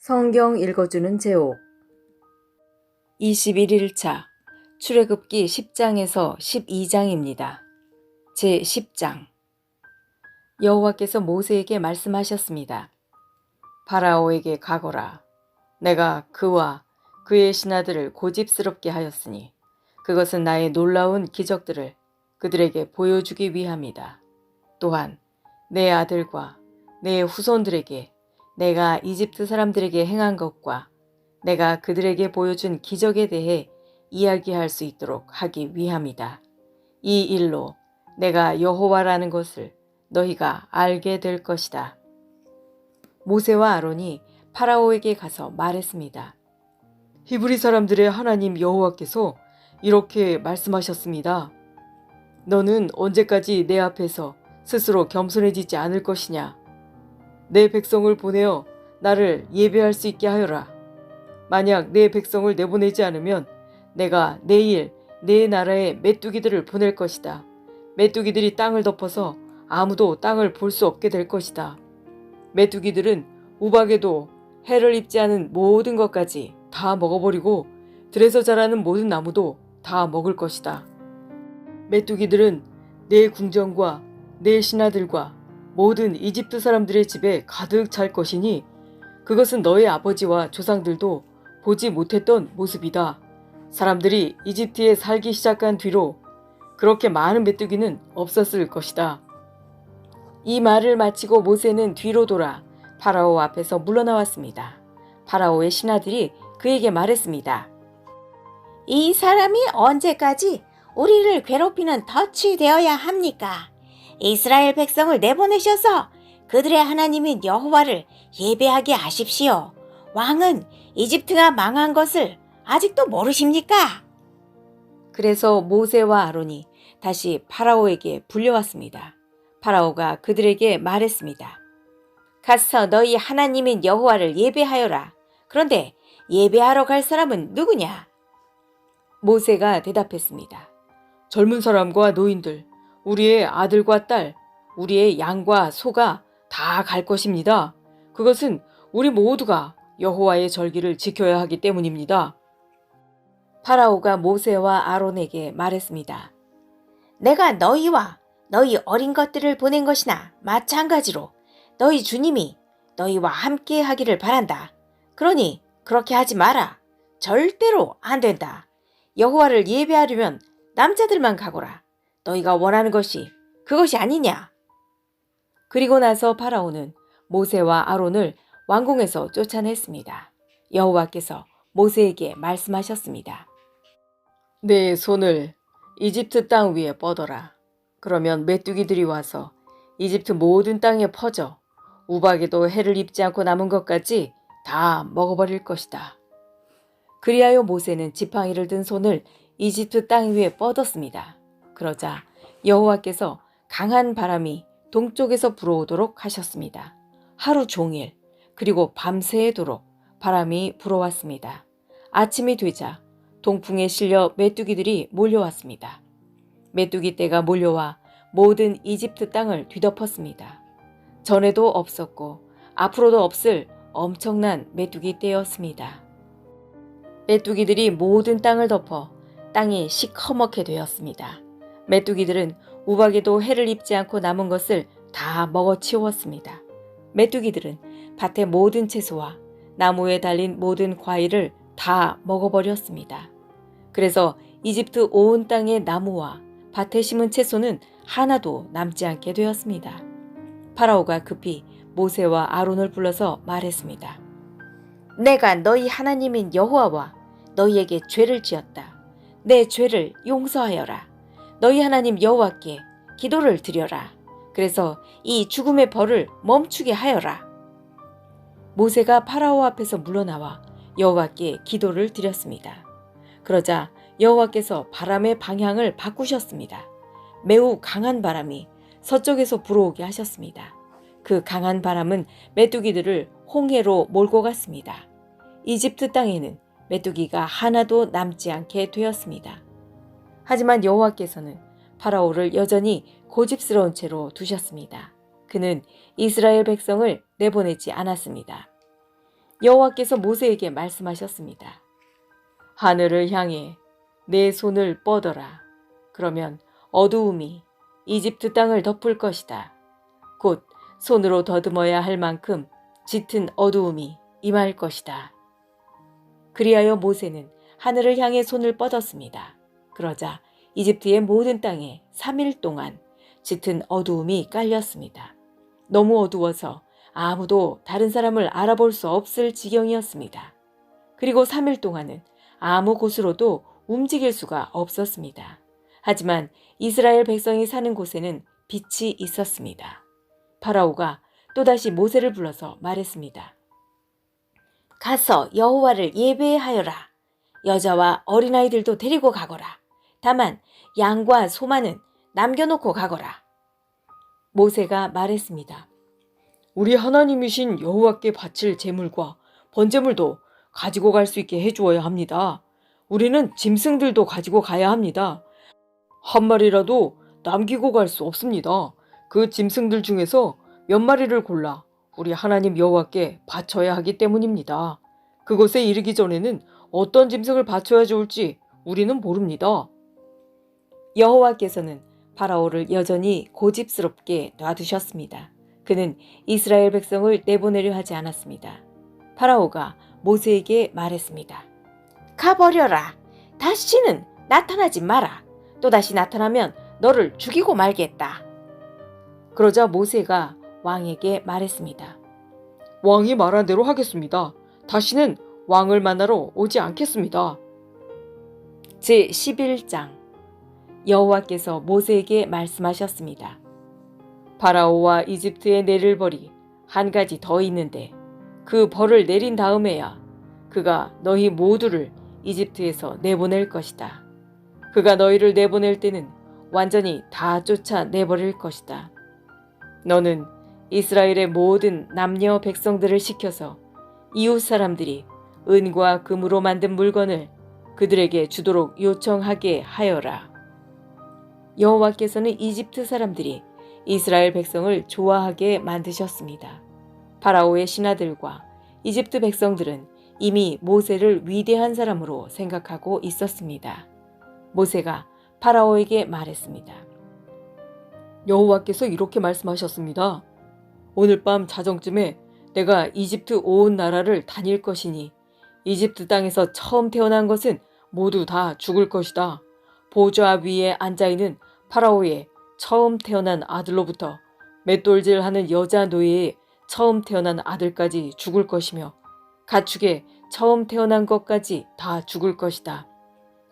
성경 읽어주는 제옥 21일차 출애굽기 10장에서 12장입니다. 제10장 여호와께서 모세에게 말씀하셨습니다. 파라오에게 가거라. 내가 그와 그의 신하들을 고집스럽게 하였으니 그것은 나의 놀라운 기적들을 그들에게 보여주기 위함이다. 또한 내 아들과 내 후손들에게 내가 이집트 사람들에게 행한 것과 내가 그들에게 보여준 기적에 대해 이야기할 수 있도록 하기 위함이다. 이 일로 내가 여호와라는 것을 너희가 알게 될 것이다. 모세와 아론이 파라오에게 가서 말했습니다. 히브리 사람들의 하나님 여호와께서 이렇게 말씀하셨습니다. 너는 언제까지 내 앞에서 스스로 겸손해지지 않을 것이냐? 내 백성을 보내어 나를 예배할 수 있게 하여라. 만약 내 백성을 내보내지 않으면 내가 내일 내 나라에 메뚜기들을 보낼 것이다. 메뚜기들이 땅을 덮어서 아무도 땅을 볼 수 없게 될 것이다. 메뚜기들은 우박에도 해를 입지 않은 모든 것까지 다 먹어버리고 들에서 자라는 모든 나무도 다 먹을 것이다. 메뚜기들은 내 궁정과 내 신하들과 모든 이집트 사람들의 집에 가득 찰 것이니 그것은 너의 아버지와 조상들도 보지 못했던 모습이다. 사람들이 이집트에 살기 시작한 뒤로 그렇게 많은 메뚜기는 없었을 것이다. 이 말을 마치고 모세는 뒤로 돌아 파라오 앞에서 물러나왔습니다. 파라오의 신하들이 그에게 말했습니다. 이 사람이 언제까지 우리를 괴롭히는 덫이 되어야 합니까? 이스라엘 백성을 내보내셔서 그들의 하나님인 여호와를 예배하게 하십시오. 왕은 이집트가 망한 것을 아직도 모르십니까? 그래서 모세와 아론이 다시 파라오에게 불려왔습니다. 파라오가 그들에게 말했습니다. 가서 너희 하나님인 여호와를 예배하여라. 그런데 예배하러 갈 사람은 누구냐? 모세가 대답했습니다. 젊은 사람과 노인들, 우리의 아들과 딸, 우리의 양과 소가 다 갈 것입니다. 그것은 우리 모두가 여호와의 절기를 지켜야 하기 때문입니다. 파라오가 모세와 아론에게 말했습니다. 내가 너희와 너희 어린 것들을 보낸 것이나 마찬가지로 너희 주님이 너희와 함께 하기를 바란다. 그러니 그렇게 하지 마라. 절대로 안 된다. 여호와를 예배하려면 남자들만 가거라. 너희가 원하는 것이 그것이 아니냐? 그리고 나서 파라오는 모세와 아론을 왕궁에서 쫓아냈습니다. 여호와께서 모세에게 말씀하셨습니다. 내 손을 이집트 땅 위에 뻗어라. 그러면 메뚜기들이 와서 이집트 모든 땅에 퍼져 우박에도 해를 입지 않고 남은 것까지 다 먹어버릴 것이다. 그리하여 모세는 지팡이를 든 손을 이집트 땅 위에 뻗었습니다. 그러자 여호와께서 강한 바람이 동쪽에서 불어오도록 하셨습니다. 하루 종일 그리고 밤새도록 바람이 불어왔습니다. 아침이 되자 동풍에 실려 메뚜기들이 몰려왔습니다. 메뚜기 떼가 몰려와 모든 이집트 땅을 뒤덮었습니다. 전에도 없었고 앞으로도 없을 엄청난 메뚜기 떼였습니다. 메뚜기들이 모든 땅을 덮어 땅이 시커멓게 되었습니다. 메뚜기들은 우박에도 해를 입지 않고 남은 것을 다 먹어치웠습니다. 메뚜기들은 밭의 모든 채소와 나무에 달린 모든 과일을 다 먹어버렸습니다. 그래서 이집트 온 땅의 나무와 밭에 심은 채소는 하나도 남지 않게 되었습니다. 파라오가 급히 모세와 아론을 불러서 말했습니다. 내가 너희 하나님인 여호와와 너희에게 죄를 지었다. 내 죄를 용서하여라. 너희 하나님 여호와께 기도를 드려라. 그래서 이 죽음의 벌을 멈추게 하여라. 모세가 파라오 앞에서 물러나와 여호와께 기도를 드렸습니다. 그러자 여호와께서 바람의 방향을 바꾸셨습니다. 매우 강한 바람이 서쪽에서 불어오게 하셨습니다. 그 강한 바람은 메뚜기들을 홍해로 몰고 갔습니다. 이집트 땅에는 메뚜기가 하나도 남지 않게 되었습니다. 하지만 여호와께서는 파라오를 여전히 고집스러운 채로 두셨습니다. 그는 이스라엘 백성을 내보내지 않았습니다. 여호와께서 모세에게 말씀하셨습니다. 하늘을 향해 내 손을 뻗어라. 그러면 어두움이 이집트 땅을 덮을 것이다. 곧 손으로 더듬어야 할 만큼 짙은 어두움이 임할 것이다. 그리하여 모세는 하늘을 향해 손을 뻗었습니다. 그러자 이집트의 모든 땅에 3일 동안 짙은 어두움이 깔렸습니다. 너무 어두워서 아무도 다른 사람을 알아볼 수 없을 지경이었습니다. 그리고 3일 동안은 아무 곳으로도 움직일 수가 없었습니다. 하지만 이스라엘 백성이 사는 곳에는 빛이 있었습니다. 파라오가 또다시 모세를 불러서 말했습니다. 가서 여호와를 예배하여라. 여자와 어린아이들도 데리고 가거라. 다만 양과 소만은 남겨놓고 가거라. 모세가 말했습니다. 우리 하나님이신 여호와께 바칠 제물과 번제물도 가지고 갈 수 있게 해주어야 합니다. 우리는 짐승들도 가지고 가야 합니다. 한 마리라도 남기고 갈 수 없습니다. 그 짐승들 중에서 몇 마리를 골라 우리 하나님 여호와께 바쳐야 하기 때문입니다. 그곳에 이르기 전에는 어떤 짐승을 바쳐야 좋을지 우리는 모릅니다. 여호와께서는 파라오를 여전히 고집스럽게 놔두셨습니다. 그는 이스라엘 백성을 내보내려 하지 않았습니다. 파라오가 모세에게 말했습니다. 가버려라. 다시는 나타나지 마라. 또다시 나타나면 너를 죽이고 말겠다. 그러자 모세가 왕에게 말했습니다. 왕이 말한 대로 하겠습니다. 다시는 왕을 만나러 오지 않겠습니다. 제11장 여호와께서 모세에게 말씀하셨습니다. 파라오와 이집트의 내릴 벌이 한 가지 더 있는데 그 벌을 내린 다음에야 그가 너희 모두를 이집트에서 내보낼 것이다. 그가 너희를 내보낼 때는 완전히 다 쫓아내버릴 것이다. 너는 이스라엘의 모든 남녀 백성들을 시켜서 이웃 사람들이 은과 금으로 만든 물건을 그들에게 주도록 요청하게 하여라. 여호와께서는 이집트 사람들이 이스라엘 백성을 좋아하게 만드셨습니다. 파라오의 신하들과 이집트 백성들은 이미 모세를 위대한 사람으로 생각하고 있었습니다. 모세가 파라오에게 말했습니다. 여호와께서 이렇게 말씀하셨습니다. 오늘 밤 자정쯤에 내가 이집트 온 나라를 다닐 것이니 이집트 땅에서 처음 태어난 것은 모두 다 죽을 것이다. 보좌 위에 앉아있는 파라오의 처음 태어난 아들로부터 맷돌질하는 여자 노예의 처음 태어난 아들까지 죽을 것이며 가축의 처음 태어난 것까지 다 죽을 것이다.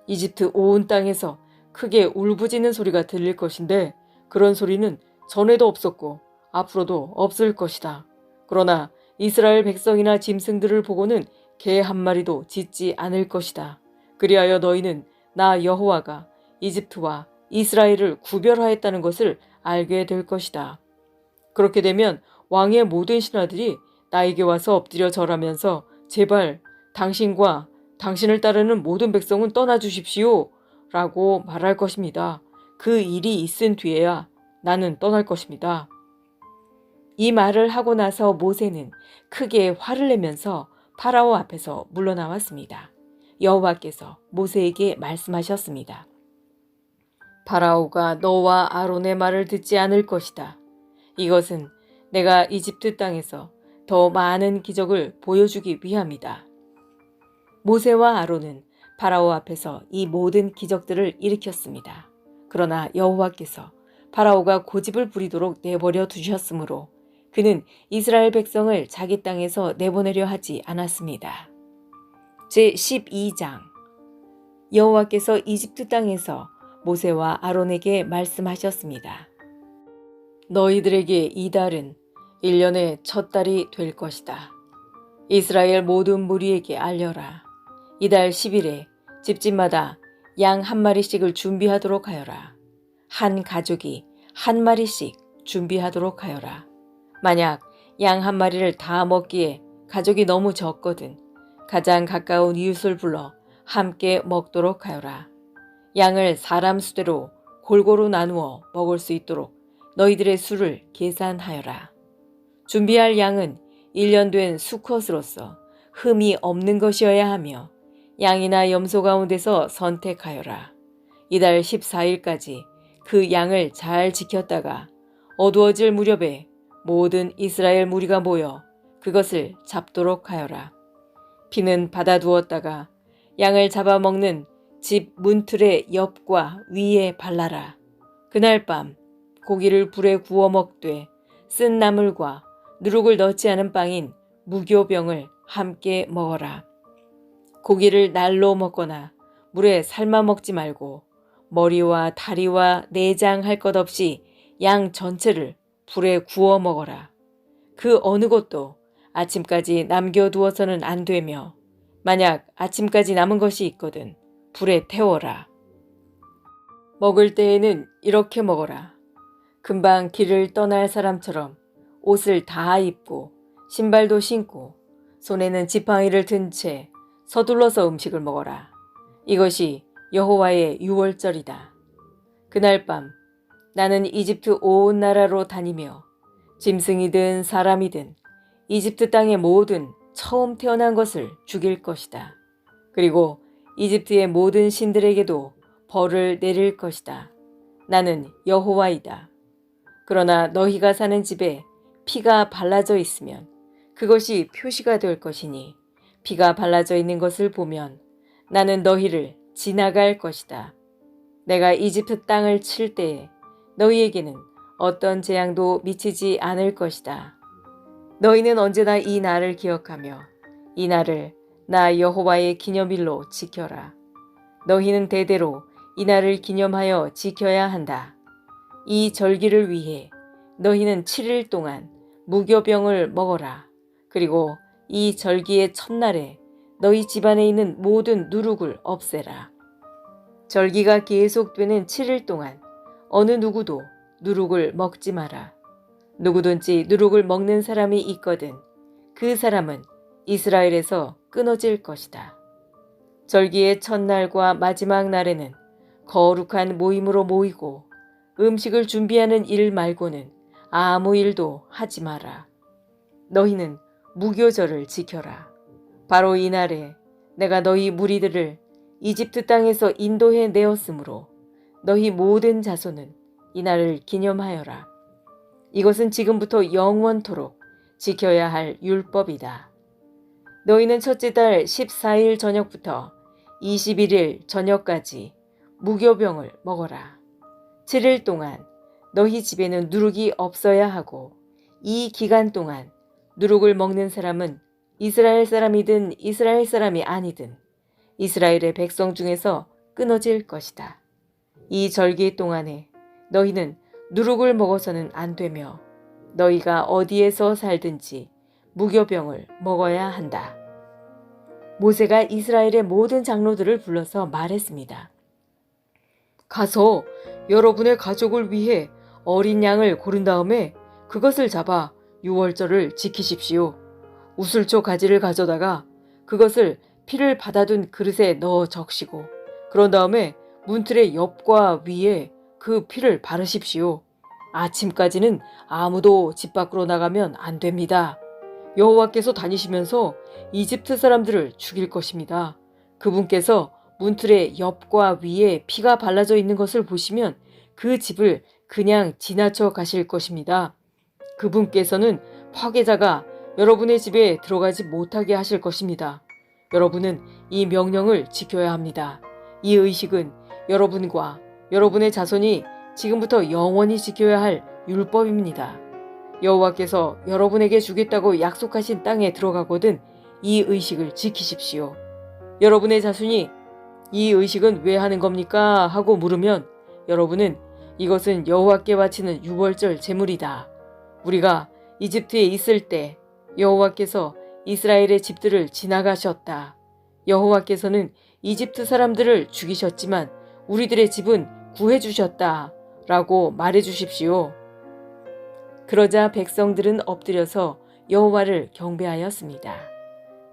이집트 온 땅에서 크게 울부짖는 소리가 들릴 것인데 그런 소리는 전에도 없었고 앞으로도 없을 것이다. 그러나 이스라엘 백성이나 짐승들을 보고는 개 한 마리도 짖지 않을 것이다. 그리하여 너희는 나 여호와가 이집트와 이스라엘을 구별하였다는 것을 알게 될 것이다. 그렇게 되면 왕의 모든 신하들이 나에게 와서 엎드려 절하면서 제발 당신과 당신을 따르는 모든 백성은 떠나주십시오 라고 말할 것입니다. 그 일이 있은 뒤에야 나는 떠날 것입니다. 이 말을 하고 나서 모세는 크게 화를 내면서 파라오 앞에서 물러나왔습니다. 여호와께서 모세에게 말씀하셨습니다. 파라오가 너와 아론의 말을 듣지 않을 것이다. 이것은 내가 이집트 땅에서 더 많은 기적을 보여주기 위함이다. 모세와 아론은 파라오 앞에서 이 모든 기적들을 일으켰습니다. 그러나 여호와께서 파라오가 고집을 부리도록 내버려 두셨으므로 그는 이스라엘 백성을 자기 땅에서 내보내려 하지 않았습니다. 제12장 여호와께서 이집트 땅에서 모세와 아론에게 말씀하셨습니다. 너희들에게 이 달은 1년의 첫 달이 될 것이다. 이스라엘 모든 무리에게 알려라. 이달 10일에 집집마다 양 한 마리씩을 준비하도록 하여라. 한 가족이 한 마리씩 준비하도록 하여라. 만약 양 한 마리를 다 먹기에 가족이 너무 적거든 가장 가까운 이웃을 불러 함께 먹도록 하여라. 양을 사람 수대로 골고루 나누어 먹을 수 있도록 너희들의 수를 계산하여라. 준비할 양은 1년 된 수컷으로서 흠이 없는 것이어야 하며 양이나 염소 가운데서 선택하여라. 이달 14일까지 그 양을 잘 지켰다가 어두워질 무렵에 모든 이스라엘 무리가 모여 그것을 잡도록 하여라. 피는 받아두었다가 양을 잡아먹는 집 문틀의 옆과 위에 발라라. 그날 밤 고기를 불에 구워 먹되 쓴 나물과 누룩을 넣지 않은 빵인 무교병을 함께 먹어라. 고기를 날로 먹거나 물에 삶아 먹지 말고 머리와 다리와 내장 할 것 없이 양 전체를 불에 구워 먹어라. 그 어느 것도 아침까지 남겨두어서는 안 되며 만약 아침까지 남은 것이 있거든 불에 태워라. 먹을 때에는 이렇게 먹어라. 금방 길을 떠날 사람처럼 옷을 다 입고 신발도 신고 손에는 지팡이를 든 채 서둘러서 음식을 먹어라. 이것이 여호와의 유월절이다. 그날 밤 나는 이집트 온 나라로 다니며 짐승이든 사람이든 이집트 땅의 모든 처음 태어난 것을 죽일 것이다. 그리고 이집트의 모든 신들에게도 벌을 내릴 것이다. 나는 여호와이다. 그러나 너희가 사는 집에 피가 발라져 있으면 그것이 표시가 될 것이니 피가 발라져 있는 것을 보면 나는 너희를 지나갈 것이다. 내가 이집트 땅을 칠 때에 너희에게는 어떤 재앙도 미치지 않을 것이다. 너희는 언제나 이 날을 기억하며 이 날을 나 여호와의 기념일로 지켜라. 너희는 대대로 이 날을 기념하여 지켜야 한다. 이 절기를 위해 너희는 7일 동안 무교병을 먹어라. 그리고 이 절기의 첫날에 너희 집안에 있는 모든 누룩을 없애라. 절기가 계속되는 7일 동안 어느 누구도 누룩을 먹지 마라. 누구든지 누룩을 먹는 사람이 있거든 그 사람은 이스라엘에서 끊어질 것이다. 절기의 첫날과 마지막 날에는 거룩한 모임으로 모이고 음식을 준비하는 일 말고는 아무 일도 하지 마라. 너희는 무교절을 지켜라. 바로 이 날에 내가 너희 무리들을 이집트 땅에서 인도해 내었으므로 너희 모든 자손은 이 날을 기념하여라. 이것은 지금부터 영원토록 지켜야 할 율법이다. 너희는 첫째 달 14일 저녁부터 21일 저녁까지 무교병을 먹어라. 7일 동안 너희 집에는 누룩이 없어야 하고 이 기간 동안 누룩을 먹는 사람은 이스라엘 사람이든 이스라엘 사람이 아니든 이스라엘의 백성 중에서 끊어질 것이다. 이 절기 동안에 너희는 누룩을 먹어서는 안 되며 너희가 어디에서 살든지 무교병을 먹어야 한다. 모세가 이스라엘의 모든 장로들을 불러서 말했습니다. 가서 여러분의 가족을 위해 어린 양을 고른 다음에 그것을 잡아 유월절을 지키십시오. 우슬초 가지를 가져다가 그것을 피를 받아둔 그릇에 넣어 적시고 그런 다음에 문틀의 옆과 위에 그 피를 바르십시오. 아침까지는 아무도 집 밖으로 나가면 안 됩니다. 여호와께서 다니시면서 이집트 사람들을 죽일 것입니다. 그분께서 문틀의 옆과 위에 피가 발라져 있는 것을 보시면 그 집을 그냥 지나쳐 가실 것입니다. 그분께서는 파괴자가 여러분의 집에 들어가지 못하게 하실 것입니다. 여러분은 이 명령을 지켜야 합니다. 이 의식은 여러분과 여러분의 자손이 지금부터 영원히 지켜야 할 율법입니다. 여호와께서 여러분에게 주겠다고 약속하신 땅에 들어가거든 이 의식을 지키십시오. 여러분의 자손이 이 의식은 왜 하는 겁니까? 하고 물으면 여러분은 이것은 여호와께 바치는 유월절 제물이다. 우리가 이집트에 있을 때 여호와께서 이스라엘의 집들을 지나가셨다. 여호와께서는 이집트 사람들을 죽이셨지만 우리들의 집은 구해주셨다. 라고 말해주십시오. 그러자 백성들은 엎드려서 여호와를 경배하였습니다.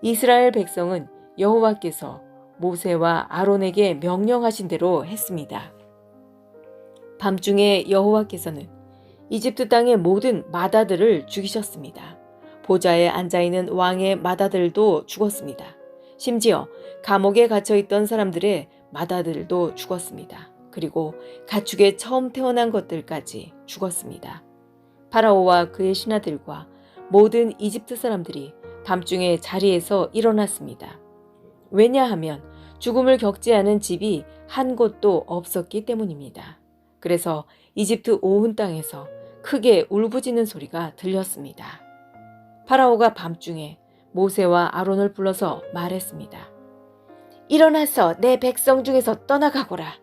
이스라엘 백성은 여호와께서 모세와 아론에게 명령하신 대로 했습니다. 밤중에 여호와께서는 이집트 땅의 모든 마다들을 죽이셨습니다. 보좌에 앉아있는 왕의 맏아들도 죽었습니다. 심지어 감옥에 갇혀있던 사람들의 맏아들도 죽었습니다. 그리고 가축에 처음 태어난 것들까지 죽었습니다. 파라오와 그의 신하들과 모든 이집트 사람들이 밤중에 자리에서 일어났습니다. 왜냐하면 죽음을 겪지 않은 집이 한 곳도 없었기 때문입니다. 그래서 이집트 온 땅에서 크게 울부짖는 소리가 들렸습니다. 파라오가 밤중에 모세와 아론을 불러서 말했습니다. 일어나서 내 백성 중에서 떠나가거라.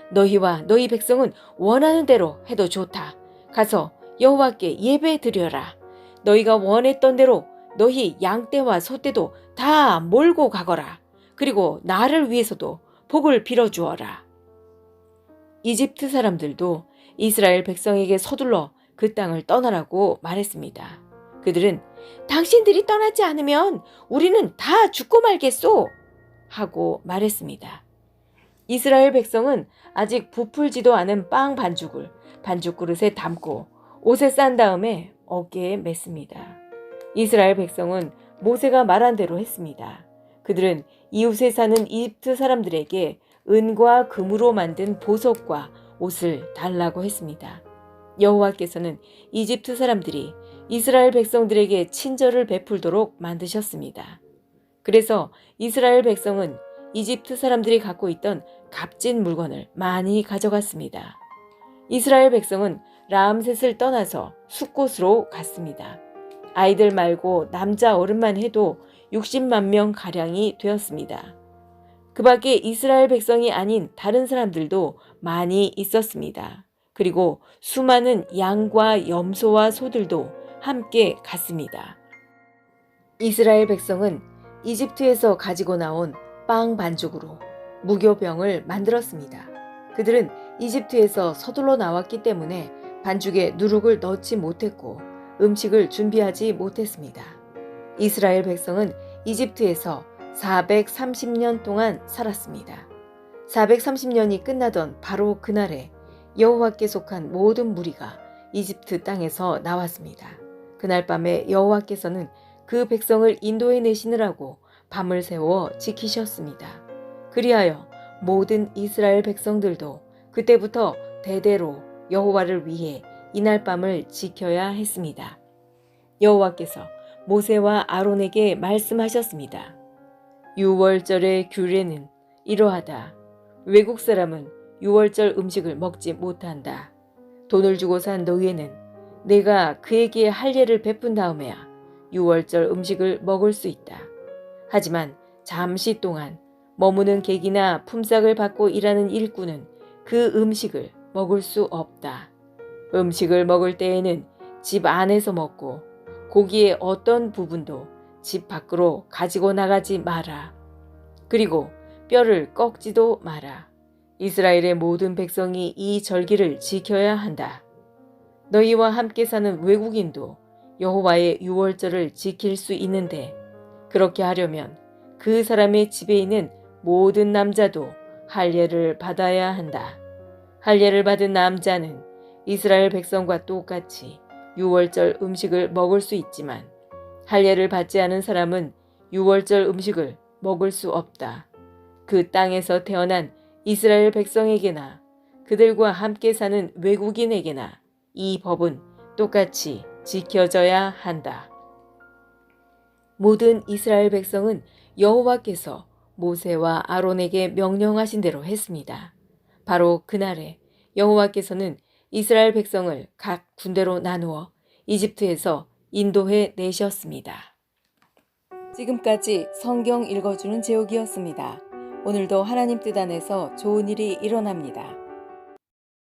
너희와 너희 백성은 원하는 대로 해도 좋다. 가서 여호와께 예배 드려라. 너희가 원했던 대로 너희 양떼와 소떼도 다 몰고 가거라. 그리고 나를 위해서도 복을 빌어주어라. 이집트 사람들도 이스라엘 백성에게 서둘러 그 땅을 떠나라고 말했습니다. 그들은 당신들이 떠나지 않으면 우리는 다 죽고 말겠소 하고 말했습니다. 이스라엘 백성은 아직 부풀지도 않은 빵 반죽을 반죽 그릇에 담고 옷에 싼 다음에 어깨에 맸습니다. 이스라엘 백성은 모세가 말한 대로 했습니다. 그들은 이웃에 사는 이집트 사람들에게 은과 금으로 만든 보석과 옷을 달라고 했습니다. 여호와께서는 이집트 사람들이 이스라엘 백성들에게 친절을 베풀도록 만드셨습니다. 그래서 이스라엘 백성은 이집트 사람들이 갖고 있던 값진 물건을 많이 가져갔습니다. 이스라엘 백성은 라암셋을 떠나서 숫곳으로 갔습니다. 아이들 말고 남자 어른만 해도 60만 명 가량이 되었습니다. 그 밖에 이스라엘 백성이 아닌 다른 사람들도 많이 있었습니다. 그리고 수많은 양과 염소와 소들도 함께 갔습니다. 이스라엘 백성은 이집트에서 가지고 나온 빵 반죽으로 무교병을 만들었습니다. 그들은 이집트에서 서둘러 나왔기 때문에 반죽에 누룩을 넣지 못했고 음식을 준비하지 못했습니다. 이스라엘 백성은 이집트에서 430년 동안 살았습니다. 430년이 끝나던 바로 그날에 여호와께 속한 모든 무리가 이집트 땅에서 나왔습니다. 그날 밤에 여호와께서는 그 백성을 인도해 내시느라고 밤을 새워 지키셨습니다. 그리하여 모든 이스라엘 백성들도 그때부터 대대로 여호와를 위해 이날 밤을 지켜야 했습니다. 여호와께서 모세와 아론에게 말씀하셨습니다. 유월절의 규례는 이러하다. 외국 사람은 유월절 음식을 먹지 못한다. 돈을 주고 산 노예는 내가 그에게 할례를 베푼 다음에야 유월절 음식을 먹을 수 있다. 하지만 잠시 동안 머무는 객이나 품삯을 받고 일하는 일꾼은 그 음식을 먹을 수 없다. 음식을 먹을 때에는 집 안에서 먹고 고기의 어떤 부분도 집 밖으로 가지고 나가지 마라. 그리고 뼈를 꺾지도 마라. 이스라엘의 모든 백성이 이 절기를 지켜야 한다. 너희와 함께 사는 외국인도 여호와의 유월절을 지킬 수 있는데 그렇게 하려면 그 사람의 집에 있는 모든 남자도 할례를 받아야 한다. 할례를 받은 남자는 이스라엘 백성과 똑같이 유월절 음식을 먹을 수 있지만 할례를 받지 않은 사람은 유월절 음식을 먹을 수 없다. 그 땅에서 태어난 이스라엘 백성에게나 그들과 함께 사는 외국인에게나 이 법은 똑같이 지켜져야 한다. 모든 이스라엘 백성은 여호와께서 모세와 아론에게 명령하신 대로 했습니다. 바로 그날에 여호와께서는 이스라엘 백성을 각 군대로 나누어 이집트에서 인도해 내셨습니다. 지금까지 성경 읽어주는 제옥이었습니다. 오늘도 하나님 뜻 안에서 좋은 일이 일어납니다.